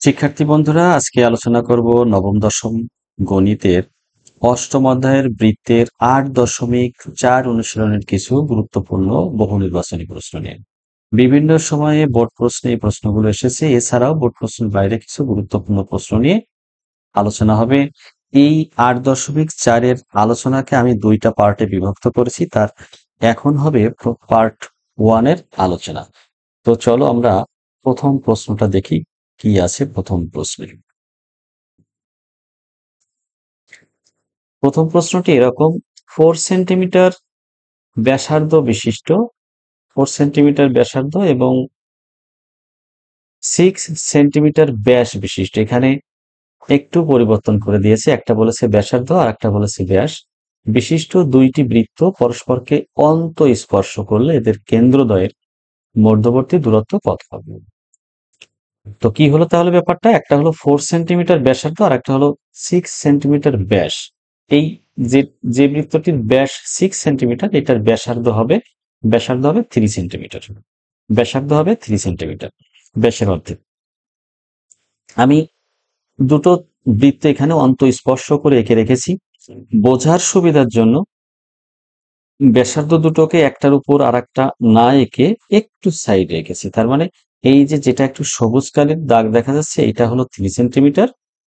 শিক্ষার্থী বন্ধুরা, আজকে আলোচনা করব নবম দশম গণিতের অষ্টম অধ্যায়ের বৃত্তের 8.4 অনুশীলনের কিছু গুরুত্বপূর্ণ বহু নির্বাচনী প্রশ্ন নিয়ে। বিভিন্ন সময়ে বোর্ড প্রশ্নে এই প্রশ্নগুলো এসেছে। এছাড়াও বোর্ড প্রশ্নের বাইরে কিছু গুরুত্বপূর্ণ প্রশ্ন নিয়ে আলোচনা হবে। এই 8.4-এর আলোচনাকে আমি দুইটা পার্টে বিভক্ত করেছি। তার এখন হবে পার্ট 1 এর আলোচনা। তো চলো আমরা প্রথম প্রশ্নটা দেখি কি আছে প্রথম প্রশ্নে। প্রথম প্রশ্নটি এরকম: 4 সেন্টিমিটার ব্যাসার্ধ বিশিষ্ট, 4 সেন্টিমিটার ব্যাসার্ধ এবং 6 সেন্টিমিটার ব্যাস বিশিষ্ট, এখানে একটু পরিবর্তন করে দিয়েছে, একটা বলেছে ব্যাসার্ধ আর একটা বলেছে ব্যাস বিশিষ্ট দুইটি বৃত্ত পরস্পরকে অন্তঃস্পর্শ করলে এদের কেন্দ্রদ্বয়ের মধ্যবর্তী দূরত্ব কত হবে? তো কি হলো তাহলে ব্যাপারটা? একটা হলো 4 সেন্টিমিটার ব্যাসার্ধ আর একটা হলো 6 সেন্টিমিটার ব্যাস। এই যে যে বৃত্তটির ব্যাস 6 সেন্টিমিটার, এটার ব্যাসার্ধ হবে 3 সেন্টিমিটার। ব্যাসার্ধ হবে 3 সেন্টিমিটার, ব্যাসের অর্ধেক। আমি দুটো বৃত্ত এখানে অন্তঃস্পর্শ করে এঁকে রেখেছি। বোঝার সুবিধার জন্য ব্যাসার্ধ দুটোকে একটার উপর আর একটা না এঁকে একটু সাইডে এঁকেছি। তার মানে এই যে যেটা একটু সবুজ কালির দাগ দেখা যাচ্ছে, এটা হলো 3 সেন্টিমিটার,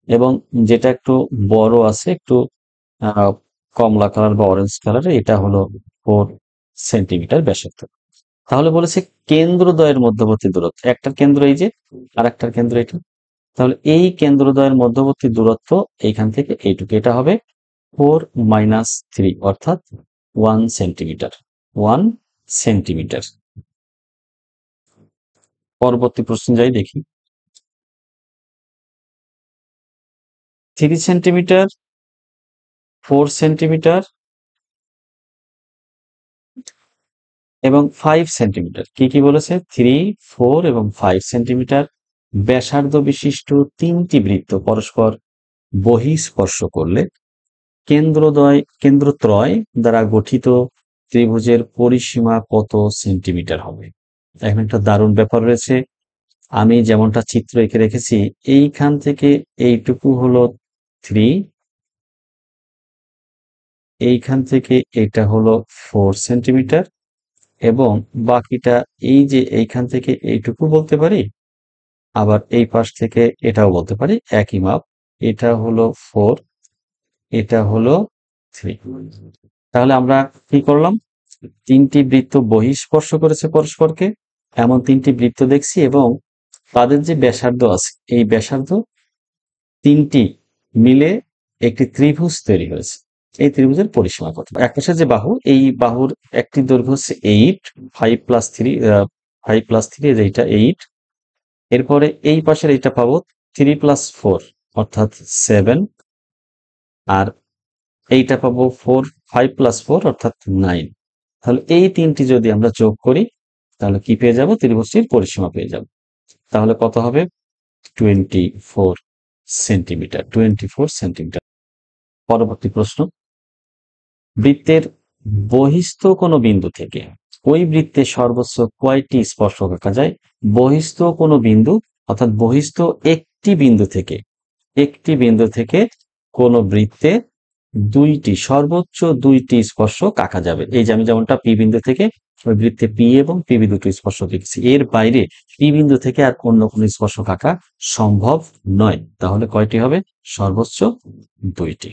এবং যেটা একটু বড় আছে, একটু আহ কমলা কালার বা অরেঞ্জ কালারের, এটা হলো 4 সেন্টিমিটার ব্যাসার্ধ। তাহলে বলেছে কেন্দ্রদ্বয়ের মধ্যবর্তী দূরত্ব, একটার কেন্দ্র এই যে, আর একটার কেন্দ্র এটা। তাহলে এই কেন্দ্রদ্বয়ের মধ্যবর্তী দূরত্ব এইখান থেকে এইটুকু, এটা হবে 4 - 3, অর্থাৎ 1 সেন্টিমিটার। 1 সেন্টিমিটার। পরবর্তী প্রশ্ন যাই দেখি। 3 সেন্টিমিটার, 4 সেন্টিমিটার এবং 5 সেন্টিমিটার। কি কি বলেছে? 3, 4 এবং 5 সেন্টিমিটার ব্যাসার্ধ বিশিষ্ট তিনটি বৃত্ত পরস্পর বহিঃস্পর্শ করলে কেন্দ্রত্রয় দ্বারা গঠিত ত্রিভুজের পরিসীমা কত সেন্টিমিটার হবে? এখন একটা দারুণ ব্যাপার রয়েছে। আমি যেমনটা চিত্র এঁকে রেখেছি, এইখান থেকে এইটুকু হলো 3, এইখান থেকে এটা হলো 4 সেন্টিমিটার, এবং বাকিটা এই যে এইখান থেকে এইটুকু বলতে পারি, আবার এই পাশ থেকে এটাও বলতে পারি, একই মাপ। এটা হলো 4, এটা হলো 3। তাহলে আমরা কি করলাম? তিনটি বৃত্ত বহিঃস্পর্শ করেছে পরস্পরকে, এমন তিনটি বৃত্ত দেখছি, এবং তাদের যে ব্যাসার্ধ আছে, এই ব্যাসার্ধ তিনটি মিলে একটি ত্রিভুজ তৈরি হয়েছে। এই ত্রিভুজের পরিসীমা কত? একপাশে যে বাহু, এই বাহুর একটি দৈর্ঘ্য হচ্ছে 8, 5+3, 5+3, এইটা 8। এরপরে এই পাশের এইটা পাবো 3+4, অর্থাৎ 7। আর এইটা পাবো 5+4, অর্থাৎ 9। তাহলে এই তিনটি যদি আমরা যোগ করি, তাহলে কি পেয়ে যাব? ত্রিভুজটির পরিসীমা পেয়ে যাব। তাহলে কত হবে? 24 সেন্টিমিটার। 24 সেন্টিমিটার। পরবর্তী প্রশ্ন: বৃত্তের বহিস্থ কোনো বিন্দু থেকে ওই বৃত্তে সর্বোচ্চ কয়টি স্পর্শক আঁকা যায়? বহিস্থ কোনো বিন্দু, অর্থাৎ বহিস্থ একটি বিন্দু থেকে কোনো বৃত্তে সর্বোচ্চ দুইটি স্পর্শক আঁকা যাবে। এই যে আমি যেমনটা পি বিন্দু থেকে ওই বৃত্তে পি এবং পিবি দুটো স্পর্শক এঁকেছি, এর বাইরে পি বিন্দু থেকে আর অন্য কোনো স্পর্শক আঁকা সম্ভব নয়। তাহলে কয়টি হবে? সর্বোচ্চ 2টি।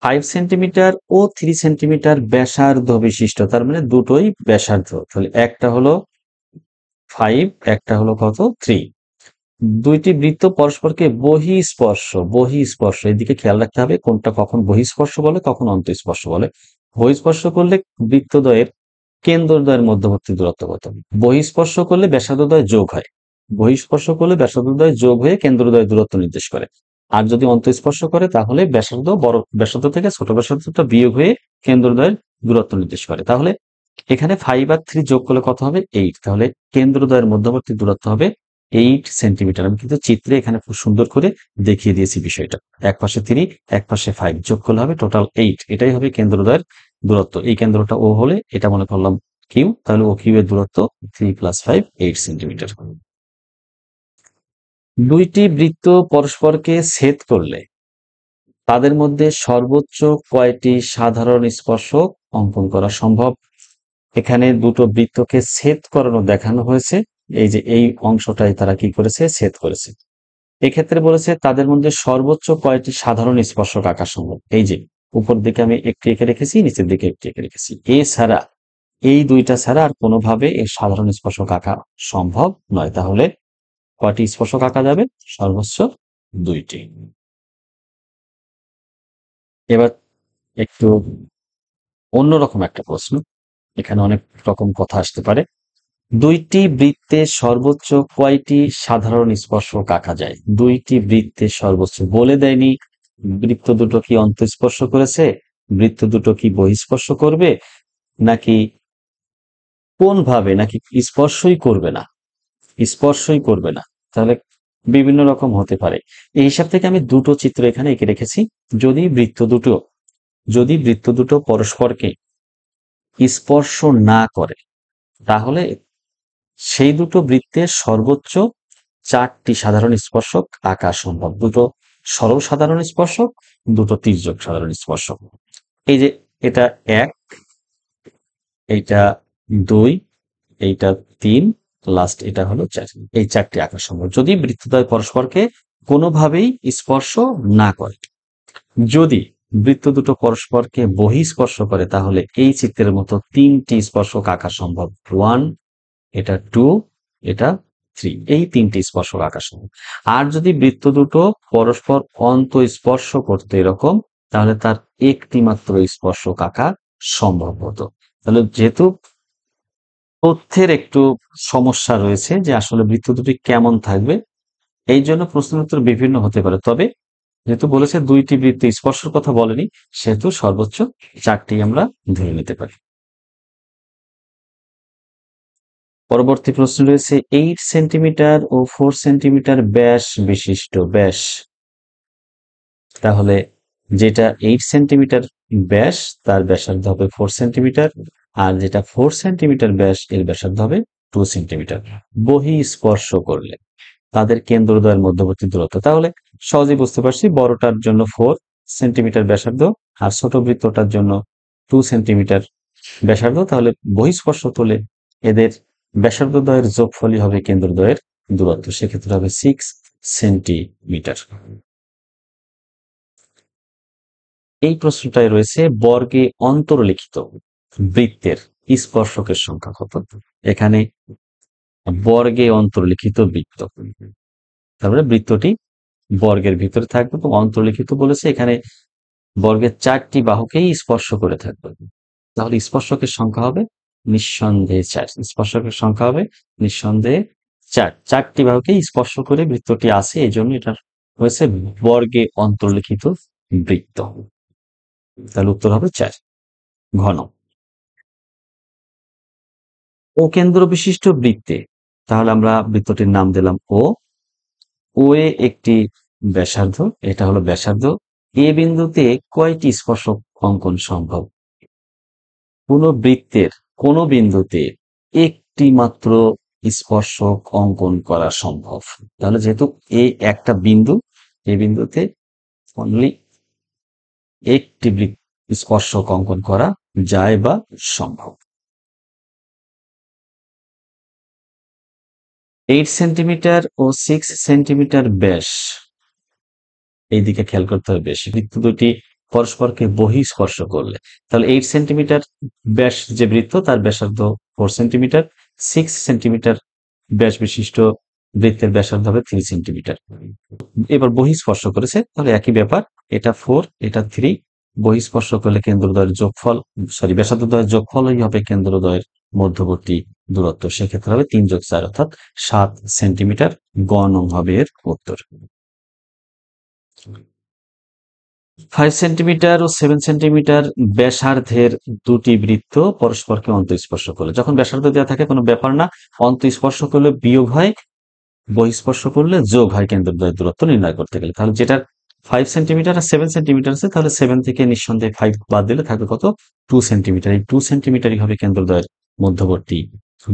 5 সেন্টিমিটার ও 3 সেন্টিমিটার ব্যাসার্ধ বিশিষ্ট, তার মানে দুটোই ব্যাসার্ধ। তাহলে একটা হলো 5, একটা হলো কত? 3। দুইটি বৃত্ত পরস্পরকে বহিঃস্পর্শ, এদিকে খেয়াল রাখতে হবে কোনটা কখন বহিঃস্পর্শ বলে, কখন অন্তঃস্পর্শ বলে। বহিঃস্পর্শ করলে বৃত্তদ্বয়ের কেন্দ্রদ্বয়ের মধ্যবর্তী দূরত্ব কত? বহিঃস্পর্শ করলে ব্যাসার্ধদ্বয় যোগ হয়, বহিঃস্পর্শ করলে ব্যাসার্ধদ্বয় যোগ হয়ে কেন্দ্রদ্বয়ের দূরত্ব নির্দেশ করে। আর যদি অন্তঃস্পর্শ করে তাহলে বড় ব্যাসার্ধ থেকে ছোট ব্যাসার্ধটা বিয়োগ হয়ে কেন্দ্রদ্বয়ের দূরত্ব নির্দেশ করে। তাহলে এখানে 5 আর 3 যোগ করলে কত হবে? 8। তাহলে কেন্দ্রদ্বয়ের মধ্যবর্তী দূরত্ব হবে 8 সেন্টিমিটার। আমি কিন্তু চিত্রে এখানে খুব সুন্দর করে দেখিয়ে দিয়েছি বিষয়টা। এক পাশে 3, এক পাশে 5 যোগ করলে হবে টোটাল 8। এটাই হবে কেন্দ্রদ্বয়ের দূরত্ব। এই কেন্দ্রটা ও হলে এটা মনে করলাম কিউ, তাহলে ও কিউ এর দূরত্ব 3 + 5, 8 সেন্টিমিটার। দুইটি বৃত্ত পরস্পরকে ছেদ করলে তাদের মধ্যে সর্বোচ্চ কয়টি সাধারণ স্পর্শক অঙ্কন করা সম্ভব? এখানে দুটো বৃত্তকে ছেদ করানো দেখানো হয়েছে। এই যে এই অংশটাই তারা কি করেছে, ছেদ করেছে। এক্ষেত্রে বলেছে তাদের মধ্যে সর্বোচ্চ কয়টি সাধারণ স্পর্শক আঁকা সম্ভব। এই যে উপর দিকে আমি একটি এঁকে রেখেছি, নিচের দিকে একটি এঁকে রেখেছি। এছাড়া এই দুইটা ছাড়া আর কোনোভাবে এই সাধারণ স্পর্শক আঁকা সম্ভব নয়। তাহলে কয়টি স্পর্শক আঁকা যাবে? সর্বোচ্চ দুইটি। এবার একটু অন্যরকম একটা প্রশ্ন, এখানে অনেক রকম কথা আসতে পারে। দুইটি বৃত্তে সর্বোচ্চ কয়টি সাধারণ স্পর্শক আঁকা যায়? দুইটি বৃত্তে সর্বোচ্চ বলে দেয়নি। বৃত্ত দুটো কি অন্তঃস্পর্শ করেছে, বৃত্ত দুটো কি বহিঃস্পর্শ করবে, নাকি কোন ভাবে, নাকি স্পর্শই করবে না, স্পর্শই করবে না, তাহলে বিভিন্ন রকম হতে পারে। এই হিসাব থেকে আমি দুটো চিত্র এখানে এঁকে রেখেছি। যদি বৃত্ত দুটো পরস্পরকে স্পর্শ না করে তাহলে সেই দুটো বৃত্তের সর্বোচ্চ চারটি সাধারণ স্পর্শক আঁকা সম্ভব। দুটো সরল সাধারণ স্পর্শক, দুটো তির্যক সাধারণ স্পর্শক। এই যে এটা 1, এইটা 2, এইটা 3, লাস্ট এটা হলো 4। এই চারটি আঁকা সম্ভব যদি বৃত্তদ্বয় পরস্পরকে কোনোভাবেই স্পর্শ না করে। যদি বৃত্ত দুটো পরস্পরকে বহিঃস্পর্শ করে তাহলে এই চিত্রের মতো তিনটি স্পর্শক আঁকা সম্ভব। 1, এটা 2, এটা 3, এই তিনটি স্পর্শক আঁকা সম্ভব। আর যদি বৃত্ত দুটো পরস্পর অন্তঃস্পর্শ করতে এরকম, তাহলে তার একটি মাত্র স্পর্শক আঁকা সম্ভব হতো। তাহলে যেহেতু তথ্যের একটু সমস্যা রয়েছে যে আসলে বৃত্ত দুটি কেমন থাকবে, এই জন্য প্রশ্নের উত্তর বিভিন্ন হতে পারে। তবে যেহেতু বলেছে দুইটি বৃত্ত স্পর্শের কথা বলেনি, সেহেতু সর্বোচ্চ চারটি আমরা ধরে নিতে পারি। পরবর্তী প্রশ্ন রয়েছে 8 সেন্টিমিটার ও 4 সেন্টিমিটার ব্যাস বিশিষ্ট ব্যাস। তাহলে যেটা 8 সেন্টিমিটার ব্যাস তার ব্যাসার্ধ হবে 4 সেন্টিমিটার, আর যেটা 4 সেন্টিমিটার ব্যাস এর ব্যাসার্ধ হবে 2 সেন্টিমিটার। বহিঃস্পর্শ করলে তাদের কেন্দ্রদ্বয়ের মধ্যবর্তী দূরত্ব, তাহলে সহজেই বুঝতে পারছি বড়টার জন্য 4 সেন্টিমিটার ব্যাসার্ধ আর ছোট বৃত্তটার জন্য 2 সেন্টিমিটার ব্যাসার্ধ। তাহলে বহিঃস্পর্শ তোলে এদের ব্যাসার্ধদ্বয়ের যোগফলই হবে কেন্দ্রদ্বয়ের দূরত্ব, সেক্ষেত্রে হবে 6 সেন্টিমিটার। এই প্রশ্নটায় রয়েছে বর্গে অন্তর্লিখিত বৃত্তের স্পর্শকের সংখ্যা কত? এখানে বর্গে অন্তর্লিখিত বৃত্ত, তারপরে বৃত্তটি বর্গের ভিতরে থাকবে এবং অন্তর্লিখিত বলেছে এখানে বর্গের 4টি বাহুকেই স্পর্শ করে থাকবে। তাহলে স্পর্শকের সংখ্যা হবে নিঃসন্দেহে 4। স্পর্শকের সংখ্যা হবে নিঃসন্দেহে 4। 4টি বাহুকেই স্পর্শ করে বৃত্তটি আছে, এই জন্য এটা হয়েছে বর্গে অন্তর্লিখিত বৃত্ত। তাহলে উত্তর হবে 4, ঘন। ও কেন্দ্র বিশিষ্ট বৃত্তে, তাহলে আমরা বৃত্তটির নাম দিলাম ও। ও এ একটি ব্যাসার্ধ, এটা হলো ব্যাসার্ধ। এ বিন্দুতে কয়টি স্পর্শক অঙ্কন সম্ভব? কোন বৃত্তের কোন বিন্দুতে একটি মাত্র স্পর্শক অঙ্কন করা সম্ভব। তাহলে যেহেতু এই একটা বিন্দু, এই বিন্দুতে অনলি একটি স্পর্শক অঙ্কন করা যায় বা সম্ভব। 8 সেন্টিমিটার ও 6 সেন্টিমিটার ব্যাস, এই দিকে খেয়াল করতে হবে বেশি। বৃত্ত দুটি পরস্পরকে বহিঃস্পর্শ করলে, তাহলে 8 সেন্টিমিটার ব্যাস যে বৃত্ত তার ব্যাসার্ধ 4 সেন্টিমিটার, 6 সেন্টিমিটার ব্যাস বিশিষ্ট বৃত্তের ব্যাসার্ধ হবে 3 সেন্টিমিটার। এবার বহিঃস্পর্শ করেছে, তাহলে একই ব্যাপার, এটা 4, এটা 3। বহিঃস্পর্শ করলে কেন্দ্রদ্বয়ের যোগফল, ব্যাসার্ধদ্বয়ের যোগফলই হবে কেন্দ্রদ্বয়ের মধ্যবর্তী দূরত্ব, সেক্ষেত্রে হবে 3 যোগ 4 অর্থাৎ 7 সেন্টিমিটার। গ নং হবে এর উত্তর। 5 সেন্টিমিটার ও 7 সেন্টিমিটার ব্যাসার্ধের দুটি বৃত্ত পরস্পরকে অন্তঃস্পর্শ করলে, যখন ব্যাসার্ধ দেওয়া থাকে কোনো ব্যাপার না, অন্তঃস্পর্শ করলে বিয়োগ হয়, বহিঃস্পর্শ করলে যোগ হয় কেন্দ্রদ্বয়ের দূরত্ব নির্ণয় করতে গেলে। তাহলে যেটার 5 সেন্টিমিটার আর 7 সেন্টিমিটার আছে, তাহলে 7 থেকে নিঃসন্দেহে 5 বাদ দিলে থাকবে কত? 2 সেন্টিমিটার। এই 2 সেন্টিমিটারই হবে কেন্দ্রদ্বয়ের মধ্যবর্তী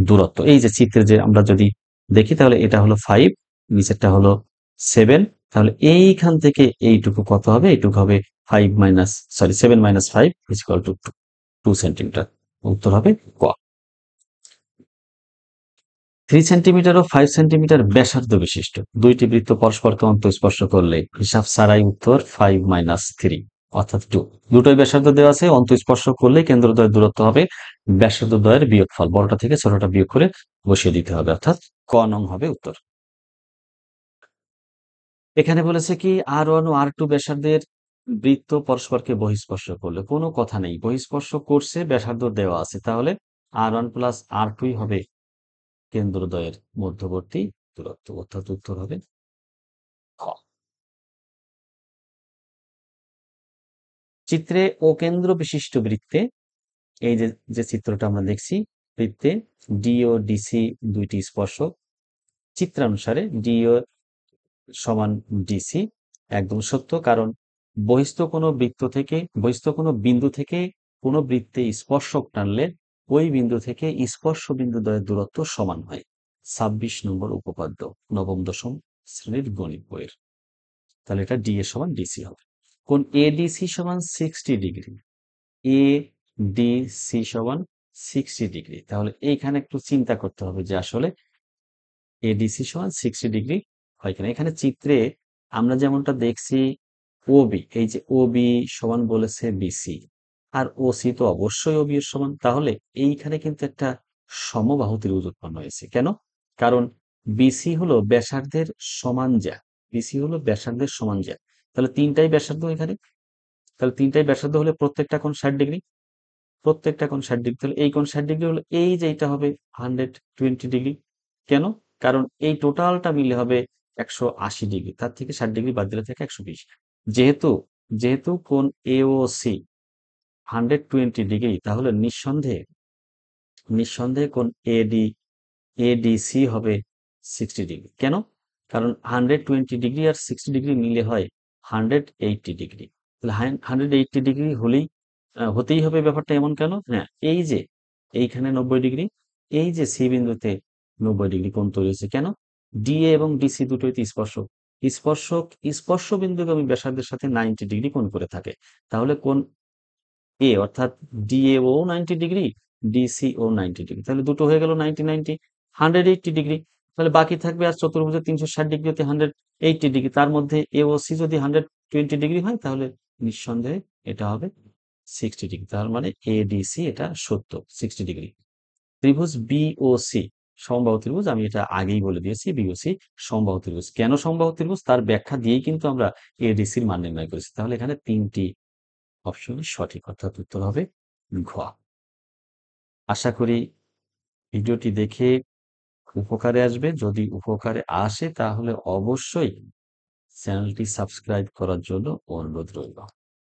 দূরত্ব। এই যে চিত্রে যে আমরা যদি দেখি তাহলে এটা হলো 5, নিচেরটা হলো 7। তাহলে এইখান থেকে এইটুকু কত হবে? এইটুকু হবে 5 minus, sorry 7 minus 5 is equal to 2 centimetre. উত্তর হবে ক। 3 সেন্টিমিটার ও 5 সেন্টিমিটার ব্যাসার্ধ বিশিষ্ট দুইটি বৃত্ত পরস্পরকে অন্তঃস্পর্শ করলে হিসাব ছাড়াই উত্তর 5 মাইনাস 3 অর্থাৎ 2। দুটোই ব্যাসার্ধ দেওয়া আছে, অন্তঃস্পর্শ করলে কেন্দ্রদ্বয়ের দূরত্ব হবে ব্যাসার্ধ দ্বয়ের বিয়োগফল, বড়টা থেকে ছোটটা বিয়োগ করে বসিয়ে দিতে হবে, অর্থাৎ ক নং হবে উত্তর। এখানে বলেছে কি R1 ও R2 ব্যাসার্ধের বৃত্ত পরস্পরকে বহিঃস্পর্শ করলে, কোনো কথা নেই, বহিঃস্পর্শ করছে, ব্যাসার্ধ দেওয়া আছে, তাহলে R1 প্লাস R2 হবে কেন্দ্রদ্বয়ের মধ্যবর্তী দূরত্ব, অর্থাৎ উত্তর হবে খ। চিত্রে ও কেন্দ্র বিশিষ্ট বৃত্তে, এই যে যে চিত্রটা আমরা দেখছি, বৃত্তে ডি ও ডিসি দুইটি স্পর্শক, চিত্রানুসারে ডিও সমান ডিসি একদম সত্য, কারণ বহিস্থ কোনো বিন্দু থেকে কোনো বৃত্তে স্পর্শক টানলে ওই বিন্দু থেকে স্পর্শ বিন্দু দ্বয়ের দূরত্ব সমান হয়। 26 নম্বর উপপাদ্য, নবম দশম শ্রেণীর গণিত বইয়ের। তাহলে এটা ডি এ সমান ডিসি হবে। কোন এডিসি সমান 60 ডিগ্রি, এ ডি সি সমান 60 ডিগ্রি। তাহলে এইখানে একটু চিন্তা করতে হবে যে আসলে এডিসি সমান 60 ডিগ্রি হয় কিনা। এখানে চিত্রে আমরা যেমনটা দেখছি ওবি, এই যে ওবি সমান বলেছে বিসি, আর ওসি তো অবশ্যই ওবি এর সমান, তাহলে এইখানে কিন্তু একটা সমবাহু ত্রিভুজ উৎপন্ন হয়েছে। কেন? কারণ বিসি হলো ব্যাসার্ধের সমান জ্যা, বিসি হলো ব্যাসার্ধের সমান জ্যা, তাহলে তিনটাই ব্যাসার্ধ এখানে, তাহলে তিনটাই ব্যাসার্ধ হলে প্রত্যেকটা কোণ 60 ডিগ্রি, প্রত্যেকটা কোণ 60 ডিগ্রি, তাহলে এই কোণ 60 ডিগ্রি হলে এই যে এটা হবে 120 ডিগ্রি। কেন? কারণ এই টোটালটা মিলে হবে 180 ডিগ্রি, তার থেকে 60 ডিগ্রি বাদ দিলে থাকে 120। যেহেতু যেহেতু কোণ এ ও সি 120 ডিগ্রি, তাহলে নিঃসন্দেহে নিঃসন্দেহে কোণ এডিসি হবে 60 ডিগ্রি। কেন? কারণ 120 ডিগ্রি আর 60 ডিগ্রি মিলে হয় 180 ডিগ্রি। তাহলে 180 ডিগ্রি হলেই হতেই হবে, ব্যাপারটা এমন কেন? হ্যাঁ, এই যে এইখানে 90 ডিগ্রি, এই যে সি বিন্দুতে 90 ডিগ্রি কোণ তৈরি হয়েছে, কেন? ডিএ এবং ডিসি দুটোই তো স্পর্শক, স্পর্শক স্পর্শ বিন্দুগামী ব্যাসার্ধের সাথে 90 ডিগ্রি কোণ করে থাকে। তাহলে কোণ এ অর্থাৎ ডিএ ও 90 ডিগ্রি, ডিসি ও 90 ডিগ্রি, তাহলে দুটো হয়ে গেল 90 90, 180 ডিগ্রি। তাহলে বাকি থাকবে আর চতুর্ভুজে 360 ডিগ্রি হতে 180 ডিগ্রি, তার মধ্যে এ ও সি যদি 120 ডিগ্রি হয়, তাহলে নিঃসন্দেহে এটা হবে 60 ডিগ্রি। তার মানে এডিসি এটা সত্য 60 ডিগ্রি। ত্রিভুজ বিওসি সমবাহু ত্রিভুজ, আমি এটা আগেই বলে দিয়েছি, বিওসি সমবাহু ত্রিভুজ। কেন সমবাহু ত্রিভুজ তার ব্যাখ্যা দিয়েই কিন্তু আমরা এডিসির মান নির্ণয় করেছি। তাহলে এখানে তিনটি অপশনই সঠিক, অর্থাৎ উত্তর হবে ঘ। আশা করি ভিডিওটি দেখে উপকারে আসবে। যদি উপকারে আসে তাহলে অবশ্যই চ্যানেলটি সাবস্ক্রাইব করার জন্য অনুরোধ রইল।